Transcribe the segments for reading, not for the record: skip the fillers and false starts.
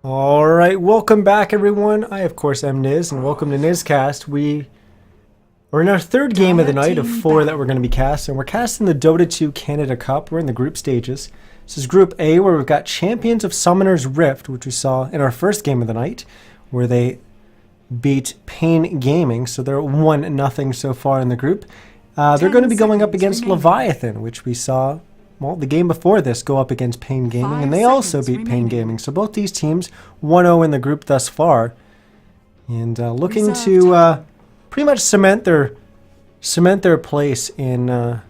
Alright, welcome back everyone. I of course am Niz and welcome to NizCast. We're in our third game of the night of four that we're going to be casting. We're casting the Dota 2 Canada Cup. We're in the group stages. This is Group A where we've got Champions of Summoner's Rift, which we saw in our first game of the night, where they beat Pain Gaming. So they're 1-0 so far in the group. They're going to be going up against Leviathan, which we saw, well, the game before this go up against Pain Gaming, and they also beat Pain Gaming. So both these teams 1-0 in the group thus far, and looking to pretty much cement their place in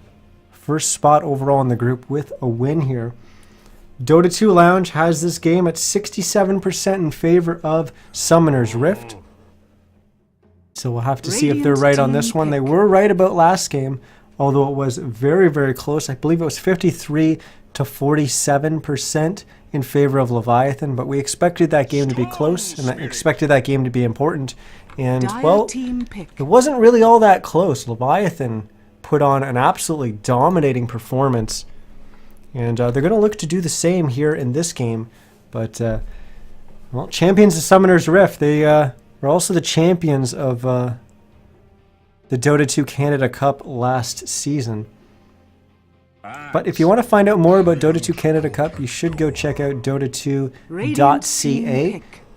first spot overall in the group with a win here. Dota 2 Lounge has this game at 67% in favor of Summoner's Rift. So we'll have to see if they're right on this one. They were right about last game, although it was very, very close. I believe it was 53 to 47% in favor of Leviathan, but we expected that game to be close and expected that game to be important. And, well, it wasn't really all that close. Leviathan put on an absolutely dominating performance, and they're going to look to do the same here in this game. But, well, Champions of Summoner's Rift, they are also the champions of the Dota 2 Canada Cup last season. But if you want to find out more about Dota 2 Canada Cup, you should go check out DotA.ca.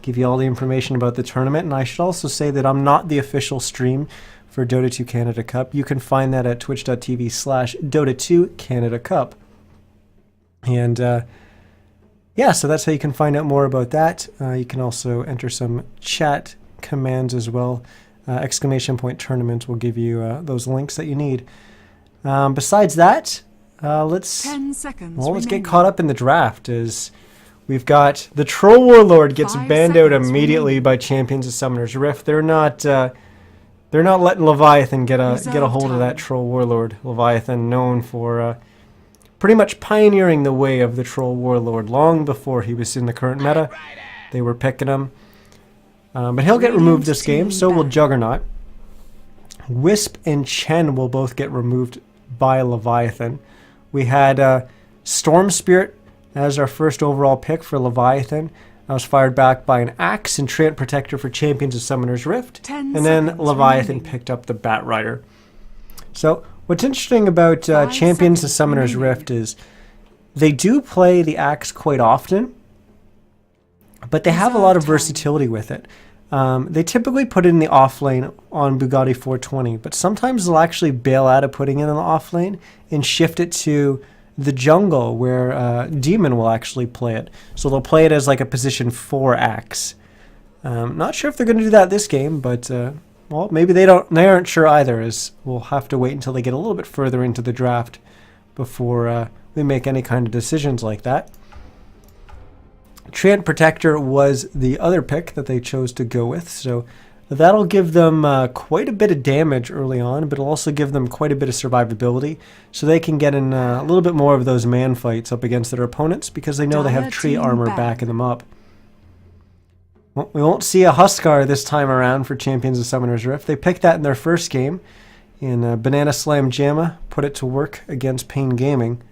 Give you all the information about the tournament. And I should also say that I'm not the official stream for Dota 2 Canada Cup. You can find that at twitch.tv/Dota2 Canada Cup. And yeah, so that's how you can find out more about that. You can also enter some chat commands as well. !tournament will give you those links that you need. Besides that, let's get caught up in the draft. As we've got the Troll Warlord gets banned out immediately by Champions of Summoner's Rift. They're not letting Leviathan get a hold of that Troll Warlord. Leviathan, known for pretty much pioneering the way of the Troll Warlord long before he was in the current meta. They were picking him. But he'll get removed this game, so will Juggernaut. Wisp and Chen will both get removed by Leviathan. We had Storm Spirit as our first overall pick for Leviathan. I was fired back by an Axe and Treant Protector for Champions of Summoner's Rift. And then Leviathan picked up the Bat Rider. So what's interesting about Champions of Summoner's Rift is they do play the Axe quite often, but they have a lot of versatility with it. They typically put it in the off lane on Bugatti 420, but sometimes they'll actually bail out of putting it in the off lane and shift it to the jungle where Demon will actually play it. So they'll play it as like a position 4 Axe. Not sure if they're going to do that this game, but well, maybe they aren't sure either, as we'll have to wait until they get a little bit further into the draft before we make any kind of decisions like that. Treant Protector was the other pick that they chose to go with, so that'll give them quite a bit of damage early on, but it'll also give them quite a bit of survivability, so they can get in a little bit more of those man fights up against their opponents, because they know they have tree armor backing them up. Well, we won't see a Huskar this time around for Champions of Summoner's Rift. They picked that in their first game, in Banana Slam Jamma, put it to work against Pain Gaming,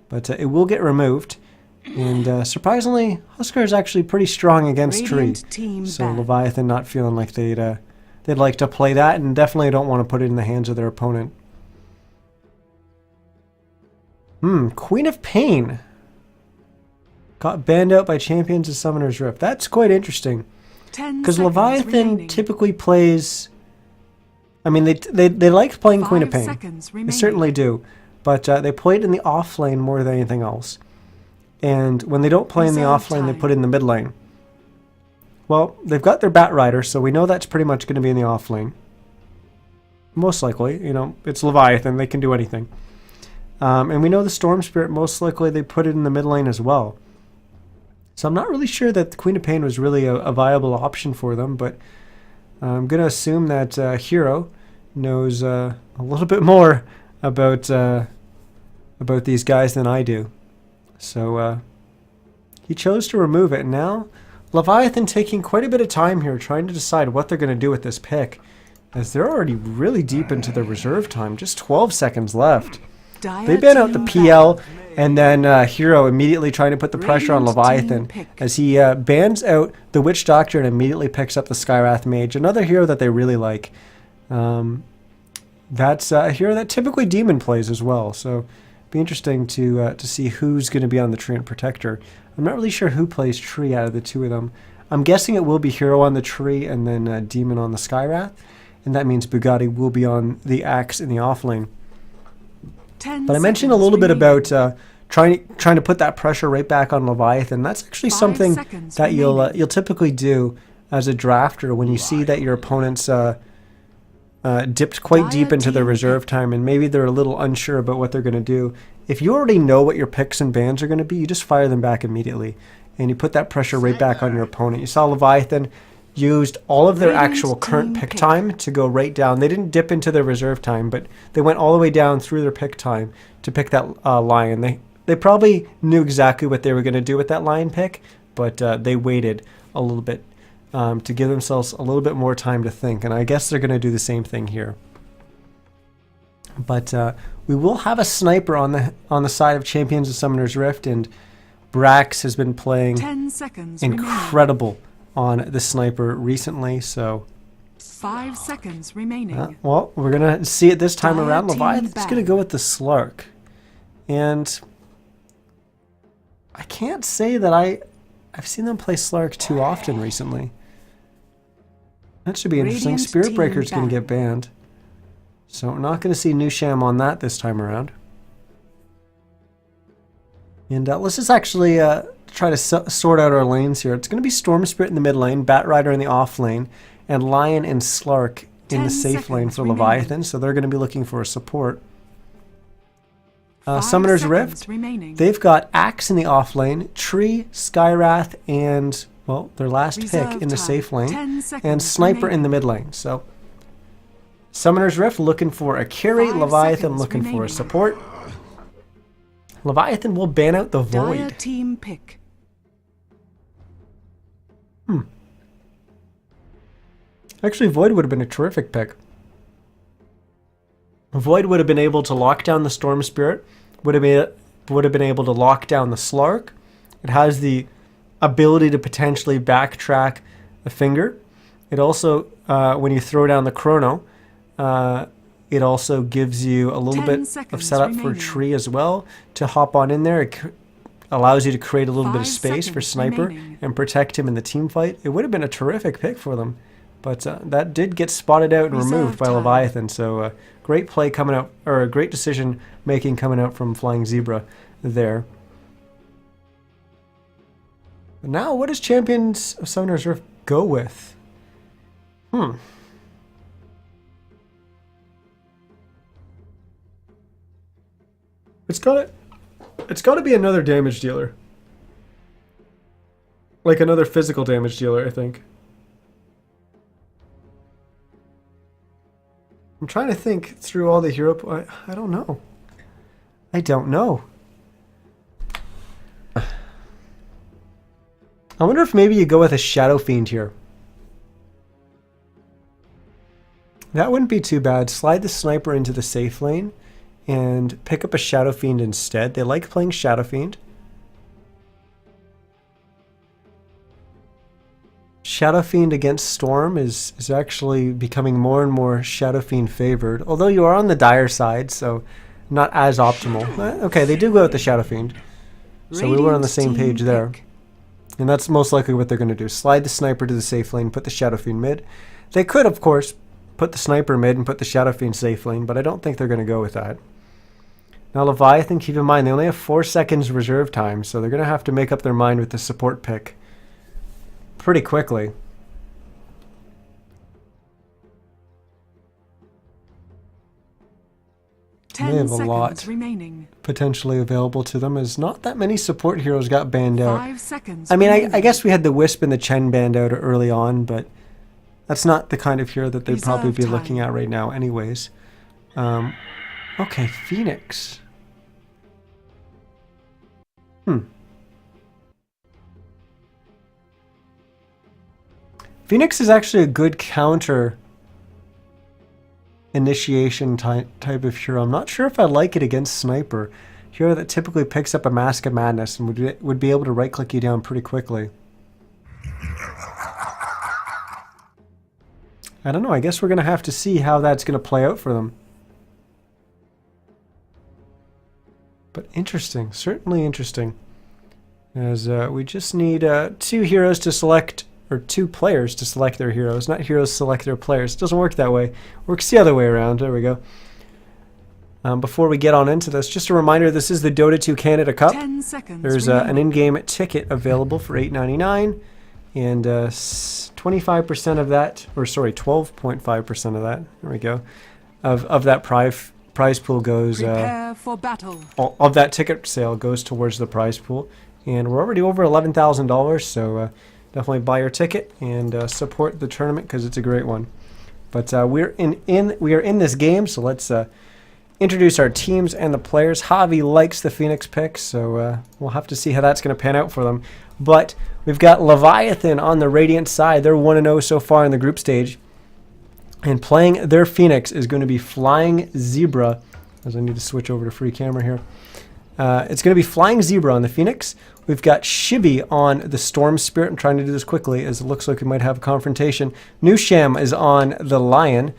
but it will get removed. And surprisingly, Huskar is actually pretty strong against tree. So Leviathan not feeling like they'd like to play that, and definitely don't want to put it in the hands of their opponent. Queen of Pain got banned out by Champions of Summoner's Rift. That's quite interesting, because Leviathan typically plays. I mean, they like playing Queen of Pain. They certainly do, but they play it in the off lane more than anything else. And when they don't play in the off lane, they put it in the mid lane. Well, they've got their Bat Rider, so we know that's pretty much going to be in the off lane. Most likely, you know, it's Leviathan, they can do anything. And we know the Storm Spirit, most likely they put it in the mid lane as well. So I'm not really sure that the Queen of Pain was really a viable option for them, but I'm going to assume that Hero knows a little bit more about these guys than I do. So he chose to remove it. Now Leviathan taking quite a bit of time here trying to decide what they're going to do with this pick, as they're already really deep into their reserve time. Just 12 seconds left. They ban out the PL And then Hero immediately trying to put the pressure on Leviathan as he bans out the Witch Doctor and immediately picks up the Skywrath Mage. Another hero that they really like. That's a hero that typically Demon plays as well. So be interesting to see who's going to be on the Treant Protector. I'm not really sure who plays Tree out of the two of them. I'm guessing it will be Hero on the Tree and then Demon on the Skywrath. And that means Bugatti will be on the Axe in the offlane. But I mentioned a little bit about trying to put that pressure right back on Leviathan. That's actually something that you'll typically do as a drafter when you see that your opponent's dipped quite deep into their reserve time and maybe they're a little unsure about what they're going to do. If you already know what your picks and bans are going to be, you just fire them back immediately. And you put that pressure right back on your opponent. You saw Leviathan used all of their actual current pick time to go right down. They didn't dip into their reserve time, but they went all the way down through their pick time to pick that lion. They probably knew exactly what they were going to do with that lion pick, but they waited a little bit to give themselves a little bit more time to think, and I guess they're going to do the same thing here. But we will have a sniper on the side of Champions of Summoner's Rift, and Brax has been playing incredible on the sniper recently, so 5 seconds remaining. Well, we're gonna see it this time around. Leviathan's gonna go with the Slark, and I can't say that I've seen them play Slark too often recently. That should be interesting. Spirit Breaker's gonna get banned, so we're not gonna see Nusham on that this time around. And let's just actually try to sort out our lanes here. It's going to be Storm Spirit in the mid lane, Bat Rider in the off lane, and Lion and Slark in the safe lane for Leviathan. So they're going to be looking for a support. Summoner's Rift, they've got Axe in the off lane, Tree, Skywrath, and, well, their last pick in the safe lane, and Sniper in the mid lane. So Summoner's Rift looking for a carry, Leviathan looking for a support. Leviathan will ban out the Void. Team pick. Actually, Void would have been a terrific pick. Void would have been able to lock down the Storm Spirit, would have been able to lock down the Slark. It has the ability to potentially backtrack the finger. It also, when you throw down the Chrono, it also gives you a little bit of setup for Tree as well to hop on in there. It allows you to create a little bit of space for Sniper and protect him in the team fight. It would have been a terrific pick for them, but that did get spotted out and removed by Leviathan. So great play coming out, or a great decision making coming out from Flying Zebra there. But now, what does Champions of Summoner's Rift go with? It's got to be another damage dealer. Like another physical damage dealer, I think. I'm trying to think through all the hero... I don't know. I don't know. I wonder if maybe you go with a Shadow Fiend here. That wouldn't be too bad. Slide the Sniper into the safe lane and pick up a Shadow Fiend instead. They like playing Shadow Fiend. Shadow Fiend against Storm is actually becoming more and more Shadow Fiend favored, although you are on the dire side, so not as optimal. Okay, they do go with the Shadow Fiend, so we were on the same page there. And that's most likely what they're going to do. Slide the Sniper to the safe lane, put the Shadow Fiend mid. They could, of course, put the Sniper mid and put the Shadow Fiend safe lane, but I don't think they're going to go with that. Now Leviathan, keep in mind, they only have 4 seconds reserve time, so they're going to have to make up their mind with the support pick pretty quickly. They have a lot potentially available to them, as not that many support heroes got banned out. 5 seconds. I mean, I guess we had the Wisp and the Chen banned out early on, but that's not the kind of hero that they'd probably be looking at right now anyways. Okay, Phoenix. Phoenix is actually a good counter initiation type of hero. I'm not sure if I like it against Sniper. hero that typically picks up a Mask of Madness and would be able to right-click you down pretty quickly. I don't know. I guess we're going to have to see how that's going to play out for them. But interesting. Certainly interesting. As we just need 2 heroes to select, or 2 players to select their heroes, not heroes select their players. It doesn't work that way. It works the other way around. There we go. Before we get on into this, just a reminder, this is the Dota 2 Canada Cup. 10 seconds There's an in-game ticket available for $8.99, and 25% of that, or sorry, 12.5% of that, there we go, of that prize pool goes, Prepare for battle. of that ticket sale goes towards the prize pool. And we're already over $11,000, so definitely buy your ticket and support the tournament because it's a great one. But we are in this game, so let's introduce our teams and the players. Javi likes the Phoenix pick, so we'll have to see how that's going to pan out for them. But we've got Leviathan on the Radiant side. They're 1-0 so far in the group stage. And playing their Phoenix is going to be Flying Zebra. As I need to switch over to free camera here. It's going to be Flying Zebra on the Phoenix. We've got Shibi on the Storm Spirit. I'm trying to do this quickly as it looks like we might have a confrontation. Nusham is on the Lion.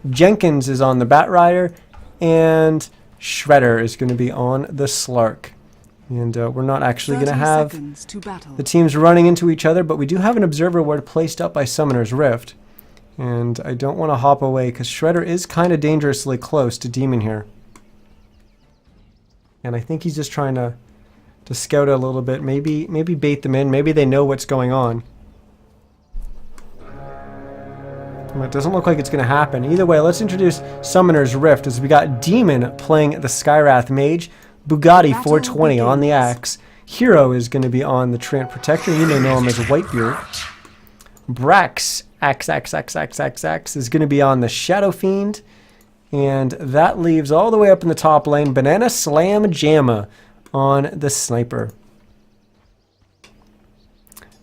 Jenkins is on the Bat Rider. And Shredder is going to be on the Slark. And we're not actually going to have the teams running into each other, but we do have an Observer Ward placed up by Summoner's Rift. And I don't want to hop away because Shredder is kind of dangerously close to Demon here. And I think he's just trying to scout it a little bit, maybe bait them in, maybe they know what's going on. It doesn't look like it's going to happen. Either way, let's introduce Summoner's Rift as we got Demon playing the Skywrath Mage, Bugatti 420 on the Axe, Hero is going to be on the Treant Protector, you may know him as Whitebeard, Brax, Axe is going to be on the Shadow Fiend, and that leaves all the way up in the top lane, Banana Slam Jamma on the Sniper.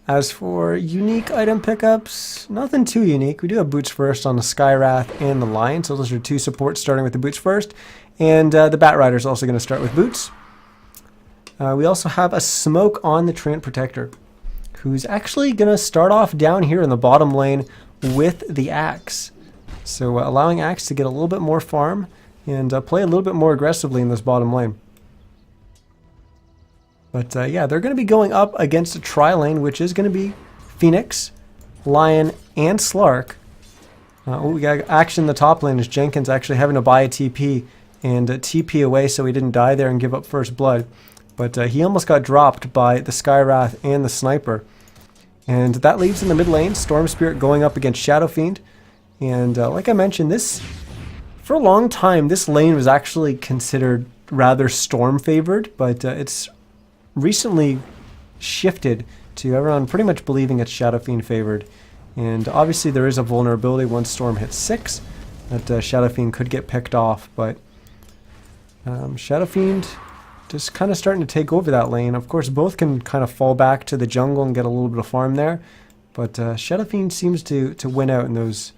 As for unique item pickups, nothing too unique. We do have Boots First on the Skywrath and the Lion, so those are 2 supports starting with the Boots First. And the Bat Rider is also going to start with Boots. We also have a Smoke on the Treant Protector, who's actually going to start off down here in the bottom lane with the Axe. So allowing Axe to get a little bit more farm and play a little bit more aggressively in this bottom lane. But yeah, they're going to be going up against a tri-lane, which is going to be Phoenix, Lion, and Slark. We got action in the top lane as Jenkins actually having to buy a TP and TP away so he didn't die there and give up first blood. But he almost got dropped by the Skywrath and the Sniper. And that leaves in the mid lane, Storm Spirit going up against Shadow Fiend. And like I mentioned, for a long time, this lane was actually considered rather Storm favored, but it's recently shifted to everyone pretty much believing it's Shadow Fiend favored. And obviously there is a vulnerability once Storm hits 6 that Shadow Fiend could get picked off, but Shadow Fiend just kind of starting to take over that lane. Of course, both can kind of fall back to the jungle and get a little bit of farm there, but Shadow Fiend seems to win out in those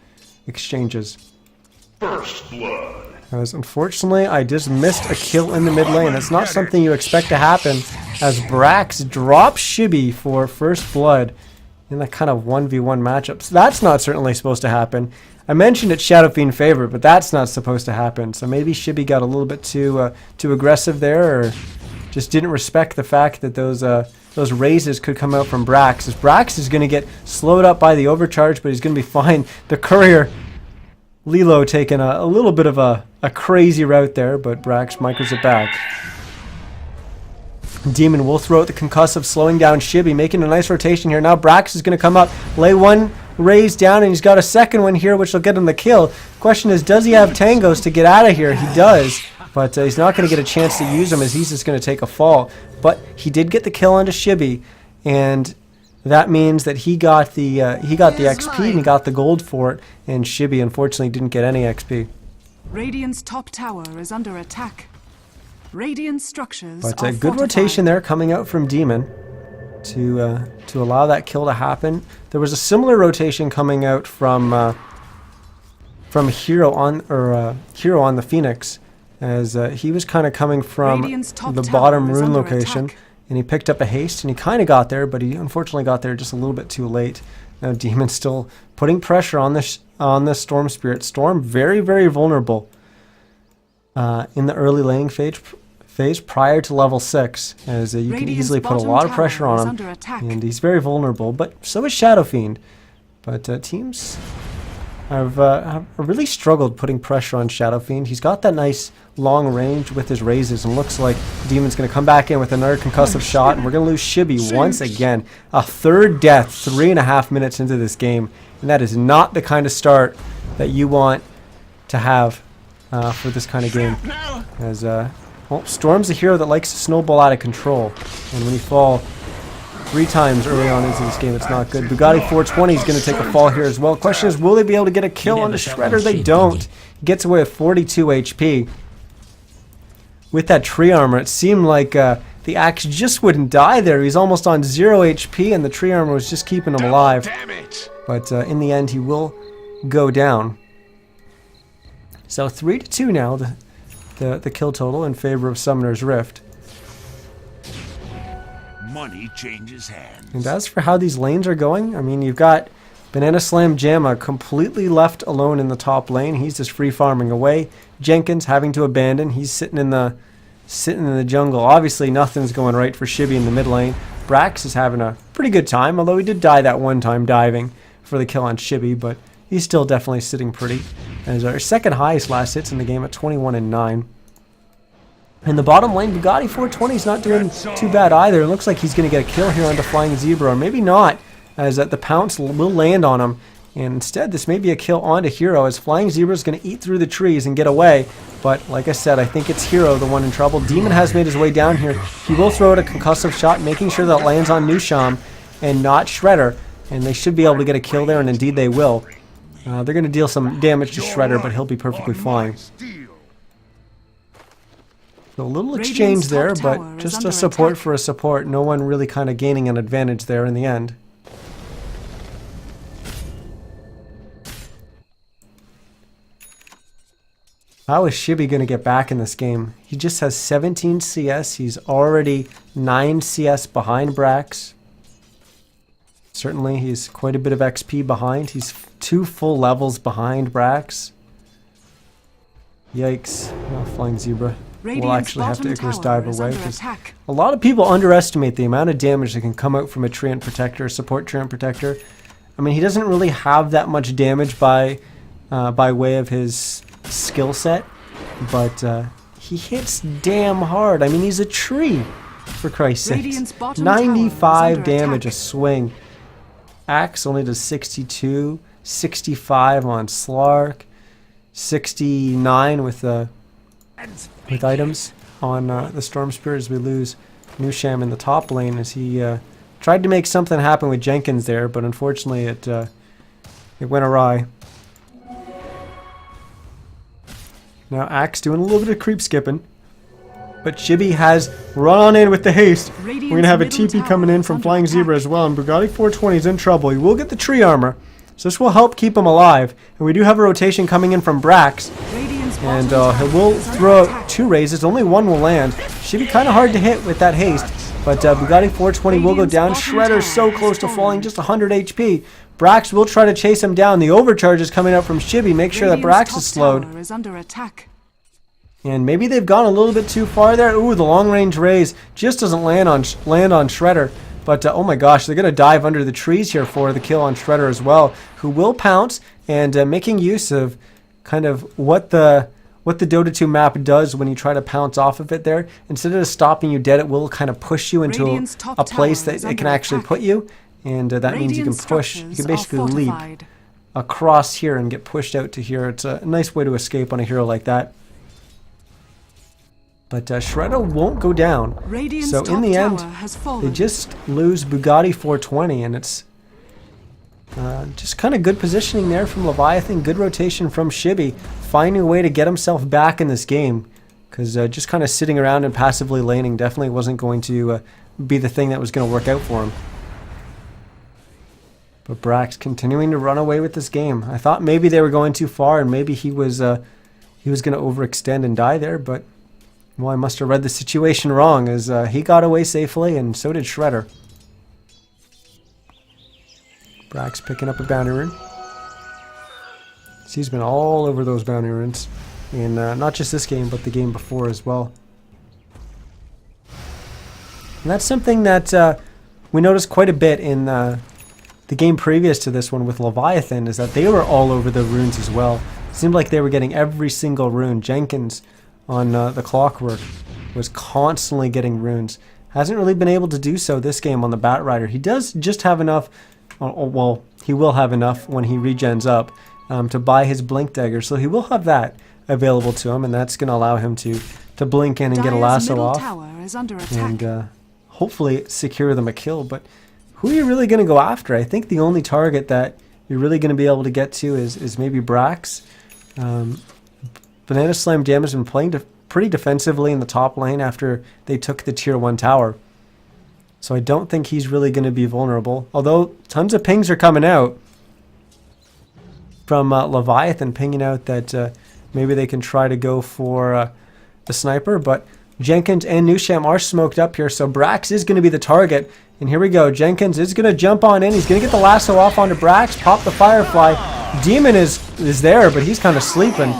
exchanges. First blood. As unfortunately, I just missed a kill in the mid lane. That's not something you expect to happen, as Brax drops Shibi for first blood in that kind of 1v1 matchup. So that's not certainly supposed to happen. I mentioned it's Shadow Fiend favorite, but that's not supposed to happen. So maybe Shibi got a little bit too aggressive there, or just didn't respect the fact that those raises could come out from Brax. As Brax is going to get slowed up by the overcharge, but he's going to be fine. The Courier, Lilo taking a little bit of a crazy route there, but Brax micros it back. Demon will throw out the concussive, slowing down Shibi, making a nice rotation here. Now Brax is going to come up, lay one raise down, and he's got a second one here, which will get him the kill. Question is, does he have tangos to get out of here? He does, but he's not going to get a chance to use them as he's just going to take a fall. But he did get the kill onto Shibi, and that means that he got the XP and he got the gold for it, and Shibi unfortunately didn't get any XP. Radiant's top tower is under attack. Radiant structures But are a good rotation there coming out from Demon to allow that kill to happen. There was a similar rotation coming out from Hero on the Phoenix, as he was kind of coming from Radiant's top the tower bottom is rune under location, attack. and he picked up a haste, and he kind of got there, but he unfortunately got there just a little bit too late. Now Demon's still putting pressure on this Storm Spirit. Storm very, very vulnerable in the early laning phase prior to level 6, as you can easily put a lot of pressure on him, and he's very vulnerable, but so is Shadow Fiend. But teams have really struggled putting pressure on Shadow Fiend. He's got that nice long range with his raises, and looks like Demon's going to come back in with another concussive shot, and we're going to lose Shibby once again. A third death 3.5 minutes into this game, and that is not the kind of start that you want to have for this kind of game. As well, Storm's a hero that likes to snowball out of control, and when you fall 3 times early on into this game, it's not good. Bugatti 420 is going to take a fall here as well. Question is, will they be able to get a kill on the Shredder? They don't. He gets away with 42 HP. With that tree armor, it seemed like the axe just wouldn't die there. He's almost on 0 HP, and the tree armor was just keeping him alive. But in the end, he will go down. So 3-2 now, the kill total in favor of Summoner's Rift. Money changes hands. And as for how these lanes are going, I mean, you've got Banana Slam Jamma completely left alone in the top lane. He's just free farming away. Jenkins having to abandon. He's sitting in the jungle. Obviously, nothing's going right for Shibby in the mid lane. Brax is having a pretty good time, although he did die that one time diving for the kill on Shibby, but he's still definitely sitting pretty. As our second highest last hits in the game at 21 and 9. In the bottom lane, Bugatti 420 is not doing too bad either. It looks like he's going to get a kill here onto Flying Zebra, or maybe not, as the pounce will land on him. And instead, this may be a kill onto Hero, as Flying Zebra is going to eat through the trees and get away. But like I said, I think it's Hero the one in trouble. Demon has made his way down here. He will throw out a concussive shot, making sure that it lands on Nusham and not Shredder. And they should be able to get a kill there, and indeed they will. They're going to deal some damage to Shredder, but he'll be perfectly fine. So a little exchange there, but just a support for a support. No one really kind of gaining an advantage there in the end. How is Shibby going to get back in this game? He just has 17 CS. He's already 9 CS behind Brax. Certainly, he's quite a bit of XP behind. He's 2 full levels behind Brax. Yikes. Oh, Flying Zebra. We'll actually have to Icarus dive away, because a lot of people underestimate the amount of damage that can come out from a Treant Protector, support Treant Protector. I mean, he doesn't really have that much damage by way of his skill set, but he hits damn hard. I mean, he's a tree, for Christ's sake. 95 damage a swing. Axe only does 62, 65 on Slark, 69 with items on the Storm Spirit, as we lose Nusham in the top lane, as he tried to make something happen with Jenkins there, but unfortunately it went awry. Now Axe doing a little bit of creep skipping, but Shibby has run on in with the haste. We're going to have a TP coming in from Flying Zebra as well, and Bugatti 420 is in trouble. He will get the tree armor, so this will help keep him alive. And we do have a rotation coming in from Brax, and he will throw out 2 raises. Only 1 will land. Should be kind of hard to hit with that haste, but Bugatti 420 will go down. Shredder's so close to falling, just 100 HP. Brax will try to chase him down. The overcharge is coming up from Shibby. Make sure that Brax is slowed. And maybe they've gone a little bit too far there. Ooh, the long-range raise just doesn't land on Shredder. But, oh my gosh, they're going to dive under the trees here for the kill on Shredder as well, who will pounce, and making use of kind of what the Dota 2 map does when you try to pounce off of it there. Instead of stopping you dead, it will kind of push you into a place that it can actually put you. And that means you can push, you can basically leap across here and get pushed out to here. It's a nice way to escape on a hero like that. But Shredder won't go down. So in the end, they just lose Bugatti 420, and it's just kind of good positioning there from Leviathan, good rotation from Shibby, finding a way to get himself back in this game, because just kind of sitting around and passively laning definitely wasn't going to be the thing that was going to work out for him. But Brax continuing to run away with this game. I thought maybe they were going too far, and maybe he was he was going to overextend and die there, but well, I must have read the situation wrong, as he got away safely, and so did Shredder. Brax picking up a bounty rune. So he's been all over those bounty runes, and not just this game, but the game before as well. And that's something that we noticed quite a bit in the game previous to this one with Leviathan, is that they were all over the runes as well. It seemed like they were getting every single rune. Jenkins on the Clockwork was constantly getting runes. Hasn't really been able to do so this game on the Bat Rider. He does just have enough, well, he will have enough when he regens up to buy his Blink Dagger, so he will have that available to him, and that's going to allow him to blink in and get a lasso off and hopefully secure them a kill. But who are you really going to go after? I think the only target that you're really going to be able to get to is maybe Brax. Banana Slam Jam has been playing pretty defensively in the top lane after they took the tier 1 tower. So I don't think he's really going to be vulnerable. Although tons of pings are coming out from Leviathan, pinging out that maybe they can try to go for the sniper. But Jenkins and Nusham are smoked up here, so Brax is going to be the target. And here we go. Jenkins is going to jump on in. He's going to get the lasso off onto Brax, pop the Firefly. Demon is there, but he's kind of sleeping.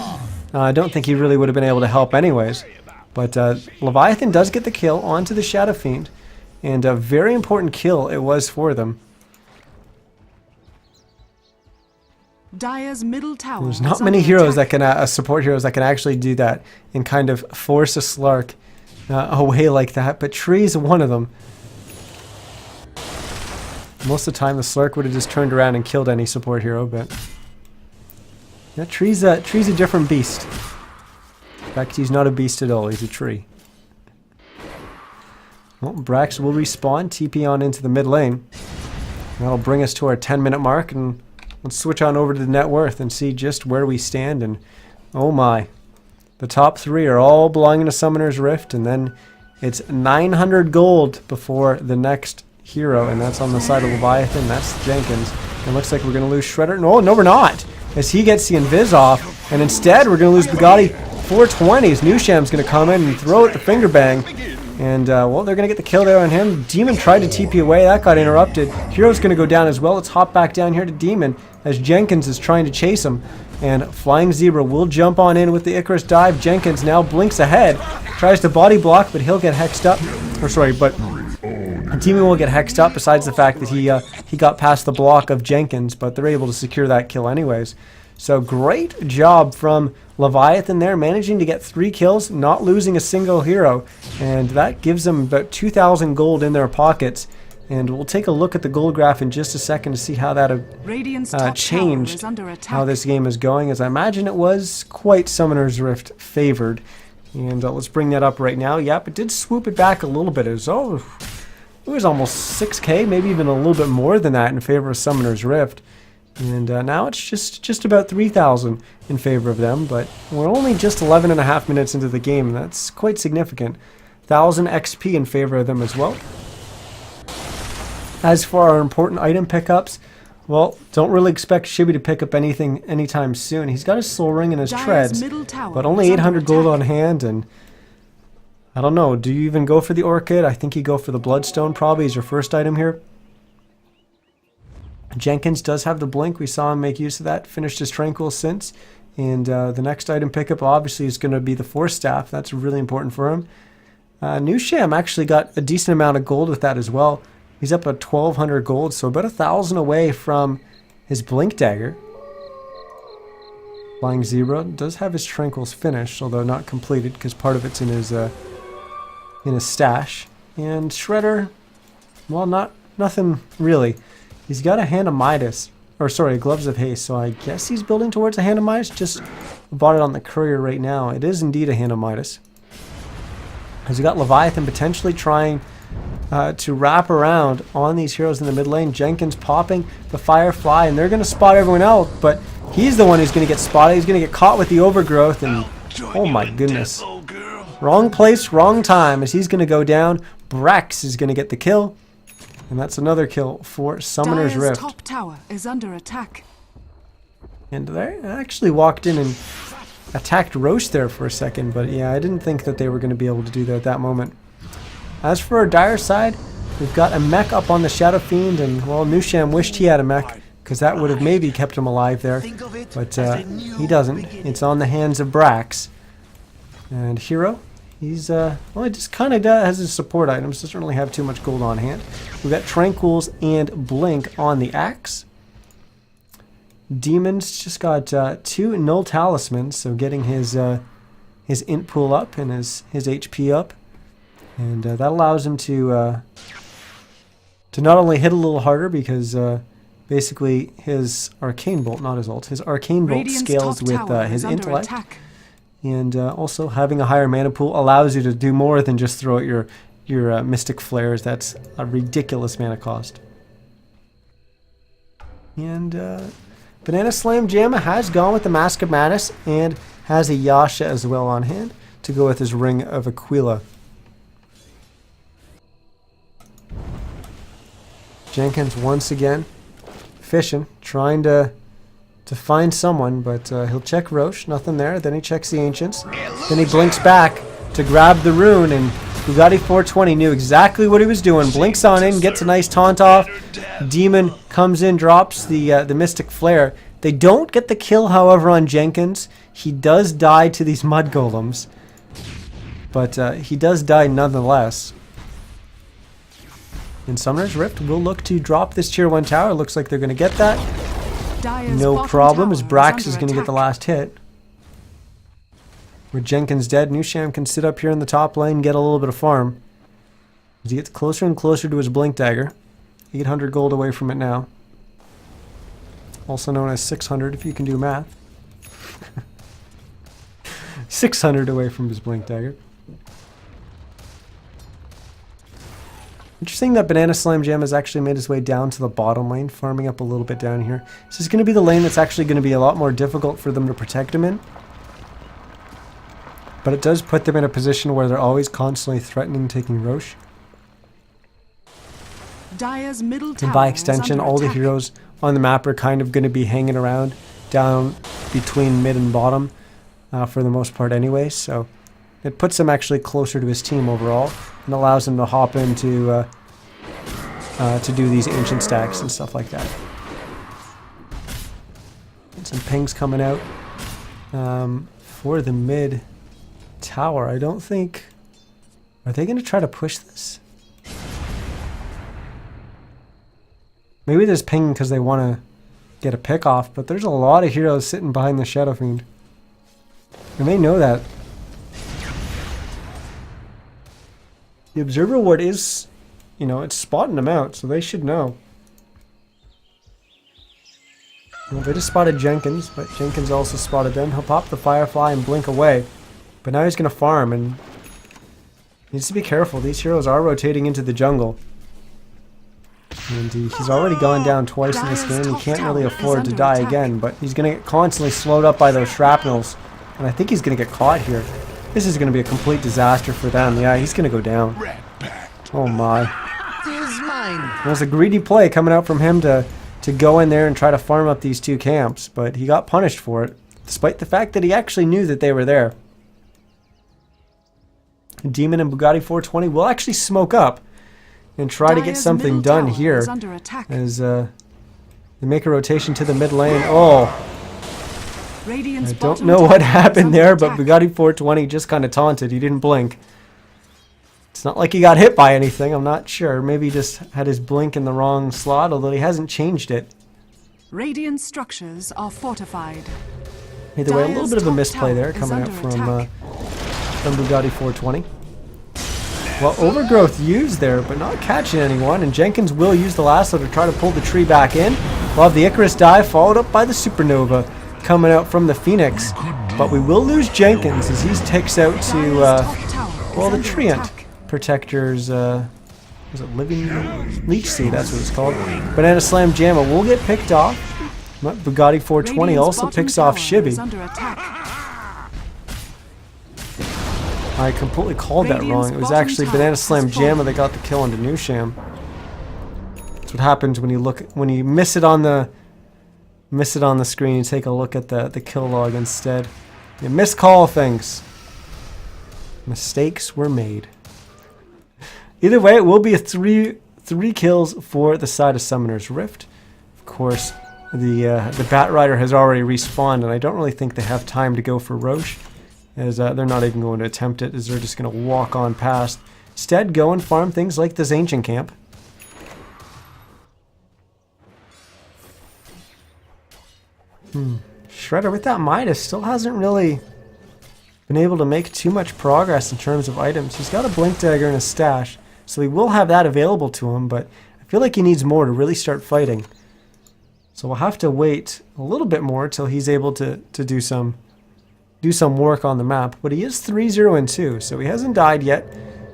I don't think he really would have been able to help anyways. But Leviathan does get the kill onto the Shadow Fiend. And a very important kill it was for them. Dire's middle tower. There's not many heroes that can, support heroes that can actually do that and kind of force a Slark away like that. But Tree's one of them. Most of the time the Slark would have just turned around and killed any support hero, but yeah, Tree's a different beast. In fact, he's not a beast at all, he's a tree. Well, Brax will respawn, TP on into the mid lane. That'll bring us to our 10-minute mark, and let's switch on over to the net worth and see just where we stand. And oh my, the top 3 are all belonging to Summoner's Rift, and then it's 900 gold before the next hero, and that's on the side of Leviathan. That's Jenkins. It looks like we're going to lose Shredder. No, we're not, as he gets the Invis off, and instead we're going to lose Bugatti 420s. Nusham's going to come in and throw it the finger bang, and well, they're going to get the kill there on him. Demon tried to TP away, that got interrupted. Hero's going to go down as well. Let's hop back down here to Demon as Jenkins is trying to chase him, and Flying Zebra will jump on in with the Icarus dive. Jenkins now blinks ahead, tries to body block, but he'll get hexed up. Or sorry, but Demon will get hexed up, besides the fact that he got past the block of Jenkins, but they're able to secure that kill anyways. So great job from Leviathan there, managing to get 3 kills, not losing a single hero, and that gives them about 2,000 gold in their pockets. And we'll take a look at the gold graph in just a second to see how that changed how this game is going, as I imagine it was quite Summoner's Rift favored. And let's bring that up right now. Yep, it did swoop it back a little bit. It was almost 6k, maybe even a little bit more than that in favor of Summoner's Rift. And now it's just about 3,000 in favor of them, but we're only just 11.5 minutes into the game, and that's quite significant. 1,000 XP in favor of them as well. As for our important item pickups, well, don't really expect Shibby to pick up anything anytime soon. He's got his Soul Ring and his Treads, but only 800 gold on hand, and I don't know, do you even go for the Orchid? I think you go for the Bloodstone probably as your first item here. Jenkins does have the Blink. We saw him make use of that. Finished his Tranquil since. And the next item pickup obviously is going to be the Force Staff. That's really important for him. Nusham actually got a decent amount of gold with that as well. He's up at 1,200 gold, so about 1,000 away from his Blink Dagger. Flying Zebra does have his Tranquils finished, although not completed because part of it's in his stash. And Shredder, well, nothing really. He's got a Hand of Midas, or sorry, Gloves of Haste, so I guess he's building towards a Hand of Midas. Just bought it on the courier right now. It is indeed a Hand of Midas. Has he got Leviathan potentially trying to wrap around on these heroes in the mid lane. Jenkins popping the Firefly, and they're going to spot everyone else, but he's the one who's going to get spotted. He's going to get caught with the Overgrowth, and oh my goodness. Wrong place, wrong time, as he's going to go down. Brax is going to get the kill. And that's another kill for Summoner's Rift. Top tower is under attack. And they actually walked in and attacked Roche there for a second, but yeah, I didn't think that they were going to be able to do that at that moment. As for our dire side, we've got a mech up on the Shadow Fiend, and well, Nusham wished he had a mech, because that would have maybe kept him alive there, but he doesn't. It's on the hands of Brax. And Hero, he's, well, he just kind of has his support items, doesn't really have too much gold on hand. We've got Tranquils and Blink on the axe. Demon's just got 2 null talismans, so getting his int pool up and his HP up. And that allows him to not only hit a little harder, because basically his Arcane Bolt, not his ult, his Arcane Bolt scales with his intellect. And also having a higher mana pool allows you to do more than just throw out your Mystic Flares. That's a ridiculous mana cost. And Banana Slam Jamma has gone with the Mask of Madness and has a Yasha as well on hand to go with his Ring of Aquila. Jenkins once again fishing, trying to find someone, but he'll check Roche, nothing there. Then he checks the Ancients. Then he blinks back to grab the rune, and Bugatti 420 knew exactly what he was doing. Blinks on in, gets a nice taunt off. Demon comes in, drops the Mystic Flare. They don't get the kill, however, on Jenkins. He does die to these Mud Golems, but he does die nonetheless. And Summoner's Rift will look to drop this tier 1 tower. Looks like they're going to get that. No problem, as Brax is going to get the last hit. With Jenkins dead, Nusham can sit up here in the top lane and get a little bit of farm. As he gets closer and closer to his Blink Dagger. 800 gold away from it now. Also known as 600 if you can do math. 600 away from his Blink Dagger. Interesting that Banana Slam Jam has actually made his way down to the bottom lane, farming up a little bit down here. This is going to be the lane that's actually going to be a lot more difficult for them to protect him in. But it does put them in a position where they're always constantly threatening taking Roche. Dire's middle tower and by extension, all the heroes on the map are kind of going to be hanging around down between mid and bottom for the most part anyway. So it puts him actually closer to his team overall and allows him to hop into to do these ancient stacks and stuff like that. And some pings coming out for the mid tower. I don't think... Are they going to try to push this? Maybe there's ping because they want to get a pick off, but there's a lot of heroes sitting behind the Shadow Fiend. And they know that. The Observer Ward is, you know, it's spotting them out, so they should know. Well, they just spotted Jenkins, but Jenkins also spotted them. He'll pop the Firefly and blink away. But now he's going to farm, and he needs to be careful. These heroes are rotating into the jungle. And he's already gone down twice in this game. He can't really afford to die again, but he's going to get constantly slowed up by those shrapnels. And I think he's going to get caught here. This is going to be a complete disaster for them. Yeah, he's going to go down. Oh my. It was a greedy play coming out from him to go in there and try to farm up these two camps, but he got punished for it, despite the fact that he actually knew that they were there. Demon and Bugatti 420 will actually smoke up and try to get something done here as they make a rotation to the mid lane. Oh, I don't know what happened there, but Bugatti 420 just kind of taunted. He didn't blink. It's not like he got hit by anything. I'm not sure. Maybe he just had his blink in the wrong slot, although he hasn't changed it. Radiant structures are fortified. Either way, a little bit of a misplay there coming out from Bugatti 420. Well, Overgrowth used there, but not catching anyone, and Jenkins will use the lasso to try to pull the tree back in. We'll have the Icarus dive, followed up by the Supernova coming out from the Phoenix. But we will lose Jenkins as he takes out to, well, the Treant Protector's, is it Living Leech Seed? That's what it's called. Banana Slam Jamma will get picked off. But Bugatti 420 also picks off Shibby. I completely called that wrong. It was actually Banana Slam Jamma that got the kill on Nusham. That's what happens when you miss it on the screen. You take a look at the kill log instead. You miscall things. Mistakes were made. Either way, it will be a three kills for the side of Summoner's Rift. Of course, the Bat Rider has already respawned, and I don't really think they have time to go for Roche, as they're not even going to attempt it, as they're just going to walk on past. Instead, go and farm things like this Ancient Camp. Shredder with that Midas still hasn't really been able to make too much progress in terms of items. He's got a Blink Dagger in his stash, so he will have that available to him, but I feel like he needs more to really start fighting. So we'll have to wait a little bit more till he's able to do some work on the map. But he is 3-0-2, so he hasn't died yet.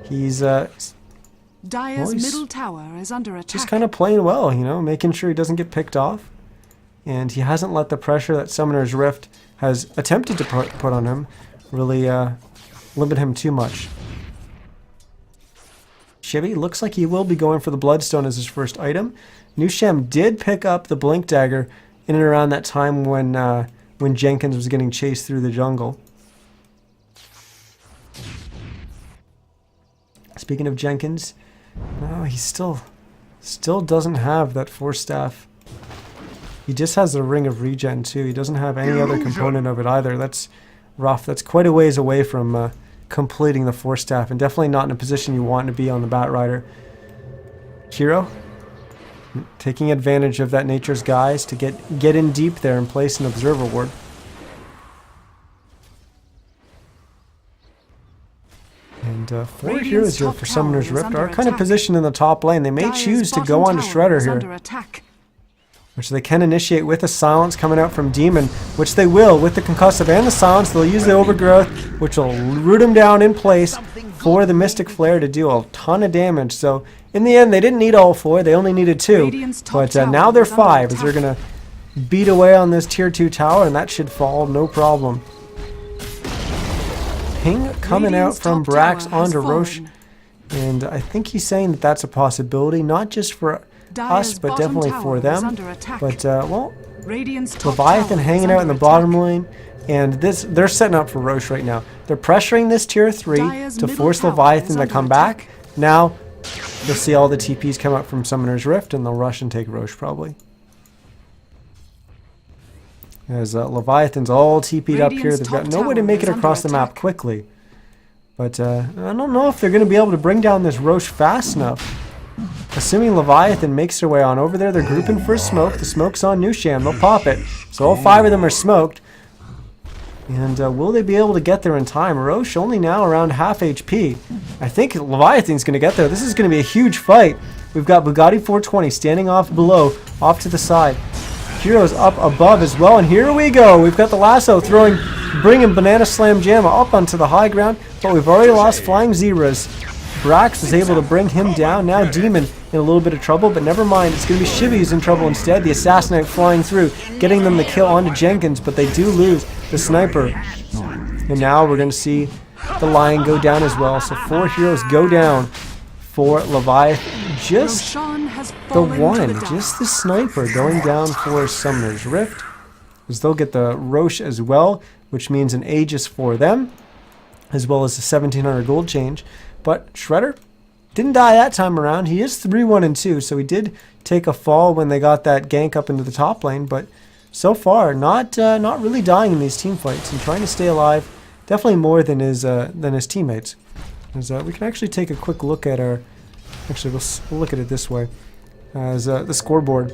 He's Dire's middle tower is under attack. just kind of playing well, you know, making sure he doesn't get picked off. And he hasn't let the pressure that Summoner's Rift has attempted to put on him really limit him too much. Chibi looks like he will be going for the Bloodstone as his first item. Nusham did pick up the Blink Dagger in and around that time when Jenkins was getting chased through the jungle. Speaking of Jenkins, no, he still doesn't have that Force Staff. He just has the Ring of Regen too. He doesn't have any other component of it either. That's rough. That's quite a ways away from completing the Force Staff, and definitely not in a position you want to be on the Bat Rider. Hero taking advantage of that Nature's Guise to get in deep there and place an Observer Ward. And 4 heroes here for Summoner's Rift are kind of positioned in the top lane. They may choose to go on to Shredder here, which they can initiate with a Silence coming out from Demon, which they will with the Concussive and the Silence. They'll use the Overgrowth, which will root him down in place for the Mystic Flare to do a ton of damage. So in the end, they didn't need all 4, they only needed 2. But now they're 5, as they're going to beat away on this tier 2 tower, and that should fall no problem. Ping coming out from Brax onto Roche, and I think he's saying that that's a possibility, not just for us, but definitely for them. But, well, Leviathan hanging out in the bottom lane, and they're setting up for Roche right now. They're pressuring this tier 3 to force Leviathan to come back. Now, you'll see all the TPs come up from Summoner's Rift, and they'll rush and take Roche probably. As Leviathan's all TP'd up here. They've got no way to make it across the map quickly. But I don't know if they're going to be able to bring down this Roche fast enough. Assuming Leviathan makes their way on over there, they're grouping for a smoke. The smoke's on Nusham. They'll pop it. So all 5 of them are smoked. And will they be able to get there in time? Roche only now around half HP. I think Leviathan's going to get there. This is going to be a huge fight. We've got Bugatti 420 standing off below, off to the side. Heroes up above as well, and here we go. We've got the lasso bringing Banana Slam Jamma up onto the high ground, but we've already lost Flying Zebras. Brax is able to bring him down. Now Demon in a little bit of trouble, but never mind. It's going to be Shivy who's in trouble instead. The Assassinate flying through, getting them the kill onto Jenkins, but they do lose the Sniper. And now we're going to see the Lion go down as well. So 4 heroes go down for Leviathan. Just the one, just the Sniper going down for Summoner's Rift, as they'll get the Roche as well, which means an Aegis for them, as well as a 1700 gold change. But Shredder didn't die that time around. He is 3-1-2, so he did take a fall when they got that gank up into the top lane, but so far not really dying in these team fights and trying to stay alive, definitely more than his teammates. As we can actually take a quick look at our. Actually, we'll look at it this way, as the scoreboard.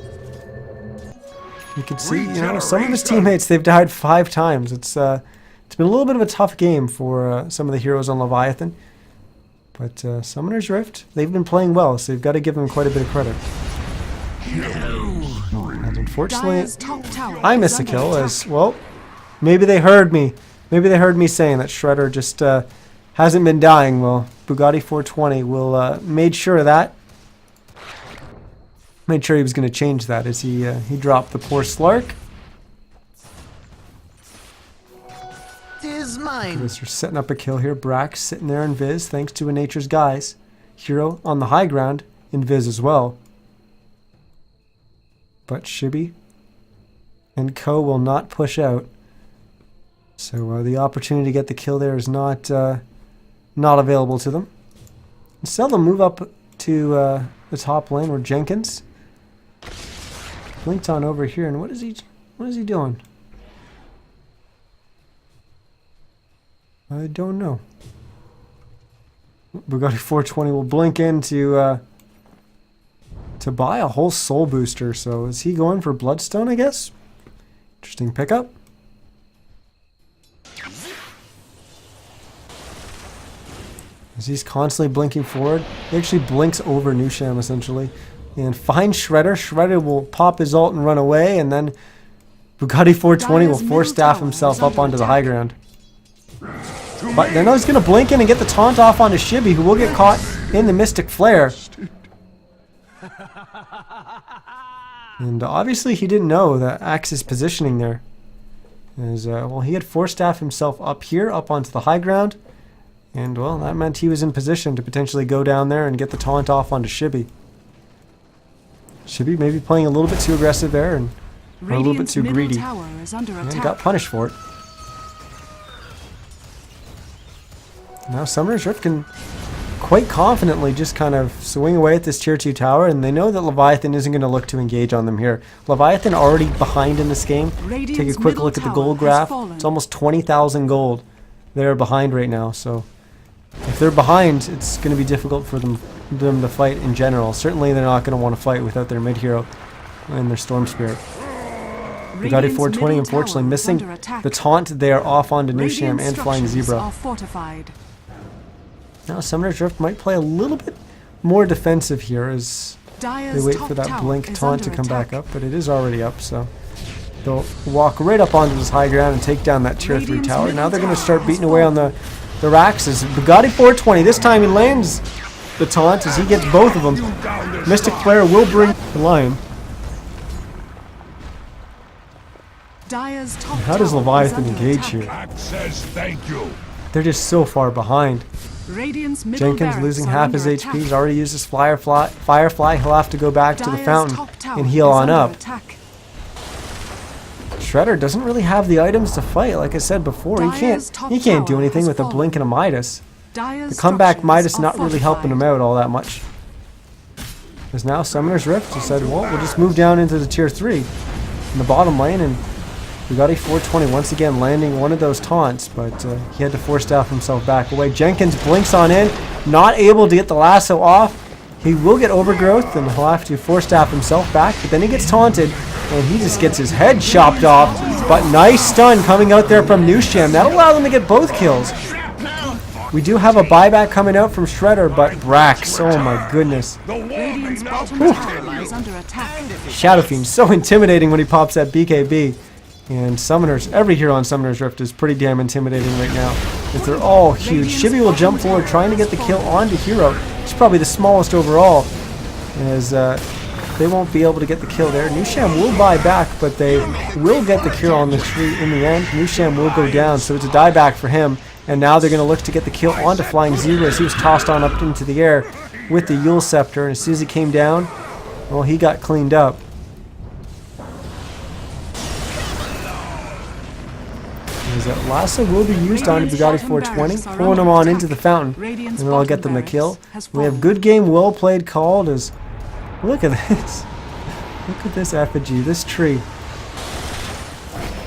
You can see, you know, some of his teammates, they've died 5 times. It's been a little bit of a tough game for some of the heroes on Leviathan. But Summoner's Rift, they've been playing well, so you've got to give them quite a bit of credit. And unfortunately, I miss a kill, as, well, maybe they heard me. Maybe they heard me saying that Shredder just hasn't been dying. Well, Bugatti 420 will made sure of that. Made sure he was going to change that as he dropped the poor Slark. They're setting up a kill here. Brax sitting there in Viz, thanks to a Nature's Guise. Hero on the high ground in Viz as well. But Shibby and Co will not push out. So the opportunity to get the kill there is not available to them. Instead, they'll move up to the top lane where Jenkins blinked on over here. And what is he doing? I don't know. Bugatti 420 will blink in to buy a whole soul booster. So is he going for Bloodstone, I guess? Interesting pickup. As he's constantly blinking forward. He actually blinks over Nusham, essentially. And finds Shredder. Shredder will pop his ult and run away, and then Bugatti 420 will force staff himself up onto the high ground. But then he's going to blink in and get the taunt off onto Shibby, who will get caught in the Mystic Flare. And obviously he didn't know that Axe's positioning there. As, well, he had force staff himself up here, up onto the high ground. And, well, that meant he was in position to potentially go down there and get the taunt off onto Shibby. Shibby maybe playing a little bit too aggressive there and a little bit too greedy. And got punished for it. Now Summoner's Rift can quite confidently just kind of swing away at this tier 2 tower, and they know that Leviathan isn't going to look to engage on them here. Leviathan already behind in this game. Take a quick look at the gold graph. It's almost 20,000 gold they're behind right now, so if they're behind, it's going to be difficult for them to fight in general. Certainly they're not going to want to fight without their mid-hero and their Storm Spirit. Bugatti 420 unfortunately missing the taunt there off onto Nusham and Flying Zebra. Now Summoner's Rift might play a little bit more defensive here as they wait for that blink taunt to come back up, but it is already up, so they'll walk right up onto this high ground and take down that tier 3 tower. Now they're going to start beating away on the racks as Bugatti 420, this time he lands the taunt as he gets both of them. Mystic Flare will bring the line. How does Leviathan engage here? They're just so far behind. Jenkins losing half his HP. He's already used his Firefly. He'll have to go back to the fountain and heal on up. Shredder doesn't really have the items to fight. Like I said before, he can't do anything with a blink and a Midas. The comeback Midas not really helping him out all that much. Because now Summoner's Rift just said, well, we'll just move down into the tier 3 in the bottom lane, and Bugatti 420 once again landing one of those taunts, but he had to force staff himself back away. Jenkins blinks on in, not able to get the lasso off. He will get overgrowth and he'll have to force staff himself back, but then he gets taunted and he just gets his head chopped off. But nice stun coming out there from Nusham. That'll allow them to get both kills. We do have a buyback coming out from Shredder, but Brax, oh my goodness. Shadow Fiend, so intimidating when he pops that BKB. And Summoners, every hero on Summoner's Rift is pretty damn intimidating right now, as they're all huge. Shibby will jump forward trying to get the kill onto Hero. He's probably the smallest overall, as they won't be able to get the kill there. Nusham will buy back, but they will get the kill on the tree in the end. Nusham will go down, so it's a dieback for him. And now they're going to look to get the kill onto Flying Zebra as he was tossed on up into the air with the Yule Scepter. And as soon as he came down, well, he got cleaned up. That lasso will be used on Bugatti 420, pulling him on into the fountain, and then I'll get them the kill. We have good game, well played called. As look at this, look at this effigy, this tree.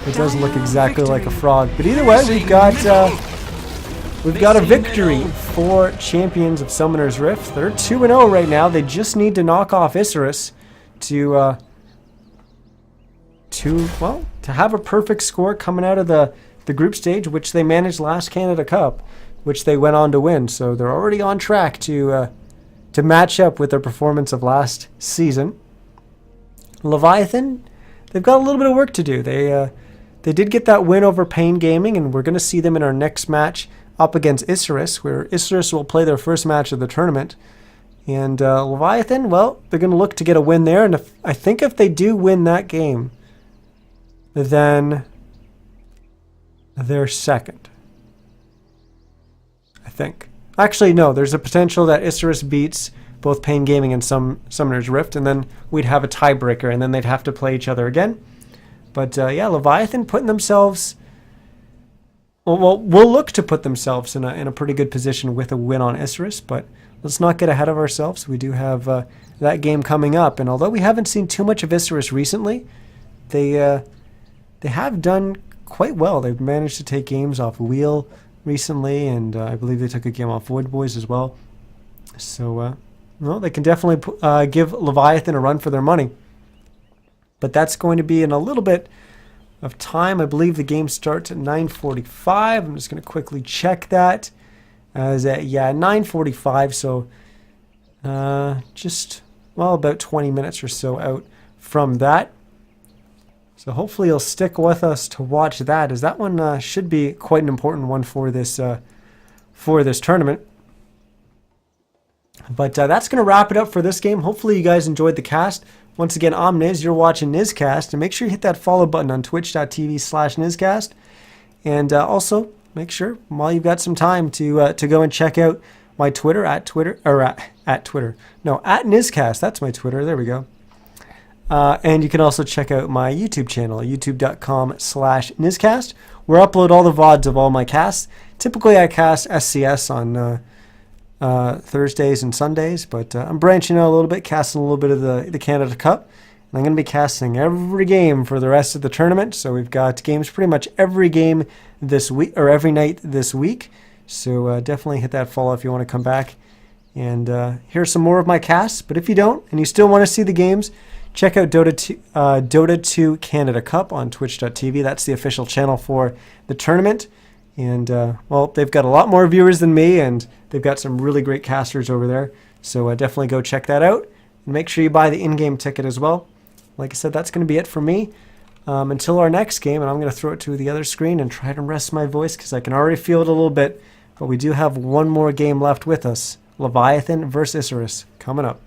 It does look exactly like a frog, but either way, we've got a victory for champions of Summoner's Rift. They're 2-0 right now. They just need to knock off Isurus to have a perfect score coming out of the group stage, which they managed last Canada Cup, which they went on to win. So they're already on track to match up with their performance of last season. Leviathan, they've got a little bit of work to do. They did get that win over Pain Gaming, and we're going to see them in our next match up against Isurus, where Isurus will play their first match of the tournament. And Leviathan, well, they're going to look to get a win there, and I think if they do win that game, then they're second. I think. Actually, no, there's a potential that Isurus beats both Pain Gaming and Summoner's Rift, and then we'd have a tiebreaker, and then they'd have to play each other again. But yeah, Leviathan putting themselves well, will look to put themselves in a pretty good position with a win on Isurus, but let's not get ahead of ourselves. We do have that game coming up, and although we haven't seen too much of Isurus recently, they have done quite well. They've managed to take games off Wheel recently, and I believe they took a game off Void Boys as well. So, well, they can definitely give Leviathan a run for their money. But that's going to be in a little bit of time. I believe the game starts at 9:45. I'm just going to quickly check that. Yeah, 9:45, so just, well, about 20 minutes or so out from that. So hopefully you'll stick with us to watch that, as that one should be quite an important one for this tournament. But that's going to wrap it up for this game. Hopefully you guys enjoyed the cast. Once again, I'm Niz. You're watching NizCast. And make sure you hit that follow button on twitch.tv/NizCast. And also, make sure, while you've got some time, to go and check out my Twitter, at NizCast. That's my Twitter. There we go. And you can also check out my YouTube channel, youtube.com/NizCast, where I upload all the VODs of all my casts. Typically, I cast SCS on Thursdays and Sundays, but I'm branching out a little bit, casting a little bit of the Canada Cup. And I'm going to be casting every game for the rest of the tournament. So we've got games pretty much every game this week, or every night this week. So definitely hit that follow if you want to come back and hear some more of my casts. But if you don't, and you still want to see the games, check out Dota 2 Canada Cup on twitch.tv. That's the official channel for the tournament. And, well, they've got a lot more viewers than me, and they've got some really great casters over there. So definitely go check that out. And make sure you buy the in-game ticket as well. Like I said, that's going to be it for me until our next game. And I'm going to throw it to the other screen and try to rest my voice because I can already feel it a little bit. But we do have one more game left with us. Leviathan versus Isurus coming up.